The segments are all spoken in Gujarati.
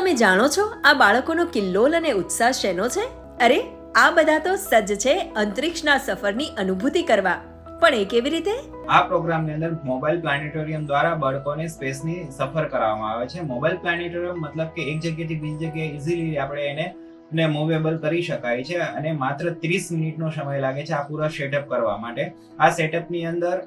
તમે જાણો છો આ બાળકોનો કિલ્લોલ અને ઉત્સાહ શેનો છે? અરે આ બધા તો સજ્જ છે અંતરિક્ષના સફરની અનુભૂતિ કરવા. પણ એ કેવી રીતે? આ પ્રોગ્રામની અંદર મોબાઈલ પ્લાનેટોરિયમ દ્વારા બાળકોને સ્પેસની સફર કરાવવામાં આવે છે. મોબાઈલ પ્લાનેટોરિયમ મતલબ કે એક જગ્યાએથી બીજી જગ્યાએ ઇઝીલી આપણે એને મૂવેબલ કરી શકાય છે અને માત્ર 30 મિનિટનો સમય લાગે છે આ પૂરા સેટઅપ કરવા માટે. આ સેટઅપની અંદર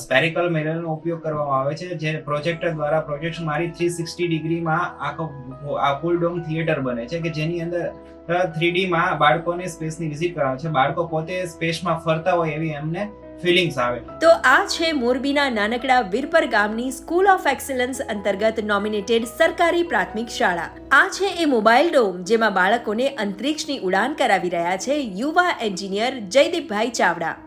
સ્પેરિકલ મિરરનો ઉપયોગ કરવામાં આવે છે, જે પ્રોજેક્ટર દ્વારા પ્રોજેક્શન મારી 360 ડિગ્રીમાં આ ફૂલ ડોમ થિયેટર બને છે કે જેની અંદર 3D માં બાળકોને સ્પેસની વિઝિટ કરાવે છે. બાળકો પોતે સ્પેસમાં ફરતા હોય એવી એમને ફિલિંગ્સ આવે. તો આ છે મોરબીના નાનકડા વીરપર ગામની સ્કૂલ ઓફ એક્સલન્સ અંતર્ગત નોમિનેટેડ સરકારી પ્રાથમિક શાળા. આ છે એ મોબાઈલ ડોમ જેમાં બાળકોને અંતરિક્ષની ઉડાન કરાવી રહ્યા છે યુવા એન્જિનિયર જયદીપભાઈ ચાવડા.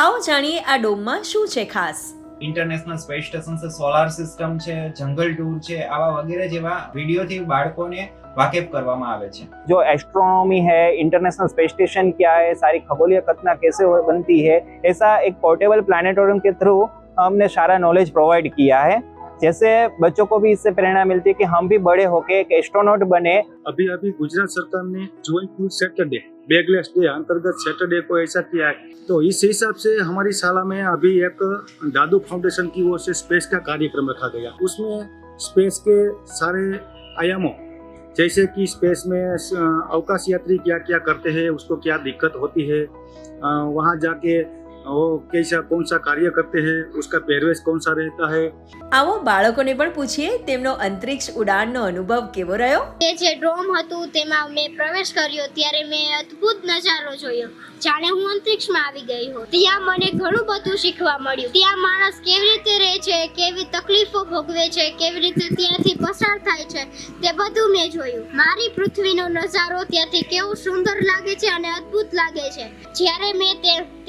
આવો જાણીએ આ ડોમમાં શું છે ખાસ. ઇન્ટરનેશનલ સ્પેસ સ્ટેશન છે, સોલાર સિસ્ટમ છે, જંગલ ટૂર છે, આવા વગેરે જેવા વિડીયોથી બાળકોને वाकिफ કરવામાં આવે છે. जो एस्ट्रोनॉमी है, इंटरनेशनल स्पेस स्टेशन क्या है, सारी खगोलीय घटना कैसे बनती है, ऐसा एक पोर्टेबल प्लानेटोरियम के थ्रू हमने सारा नॉलेज प्रोवाइड किया है, जैसे बच्चों को भी इससे प्रेरणा मिलती है कि हम भी बड़े होके एक एस्ट्रोनॉट बने. अभी गुजरात सरकार ने जॉइंट सैटरडे बैगलेस डे अंतर्गत सैटरडे को ऐसा किया है, तो इस हिसाब से हमारी शाला में अभी एक दादू फाउंडेशन की ओर से स्पेस का कार्यक्रम रखा गया. उसमें स्पेस के सारे आयामों जैसे कि स्पेस में अवकाश यात्री क्या क्या करते हैं, उसको क्या दिक्कत होती है, वहाँ जाके वो कैसा कौन सा कार्य करते हैं, उसका पहरवेश कौन सा रहता है. આવો બાળકોને પણ પૂછીએ તેમનો અંતરિક્ષ ઉડાનનો અનુભવ કેવો રહ્યો. તે જે ડ્રોમ હતું તેમાં મેં પ્રવેશ કર્યો ત્યારે મેં અદ્ભુત નજારો જોયો, જાણે હું અંતરિક્ષમાં આવી ગઈ હોઉં. ત્યાં મને ઘણું બધું શીખવા મળ્યું. ત્યાં માણસ કેવી રીતે રહે છે, કેવી તકલીફો ભોગવે છે, કેવી રીતે ત્યાંથી પસાર થાય છે, તે બધું મેં જોયું. મારી પૃથ્વીનો નજારો ત્યાંથી કેવો સુંદર લાગે છે અને અદ્ભુત લાગે છે. જ્યારે મેં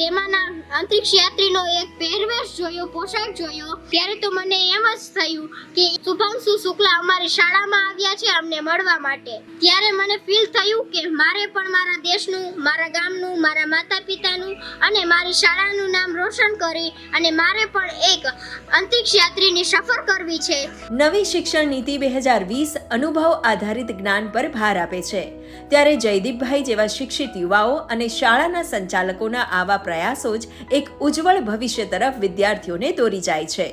તેમાંના અંતરિક્ષ યાત્રીનો એક પહેરવેશ જોયો, પોશાક જોયો, ત્યારે તો મને એમ જ થયું કે શુભાંશુ શુક્લા અમારી શાળામાં આવ્યા છે અમને મળવા માટે. ત્યારે મને ફીલ થયું કે મારે પણ મારા દેશનું, મારા ગામનું, મારા માતા પિતાનું અને મારી શાળાનું નામ રોશન કરી અને મારે પણ એક અંતરિક્ષ યાત્રીની સફર કરવી છે. નવી શિક્ષણ નીતિ 2020 અનુભવ આધારિત જ્ઞાન પર ભાર આપે છે, ત્યારે જયદીપભાઈ જેવા શિક્ષિત યુવાઓ અને શાળાના સંચાલકોના આવા પ્રયાસો જ એક ઉજ્જવળ ભવિષ્ય તરફ વિદ્યાર્થીઓને દોરી જાય છે.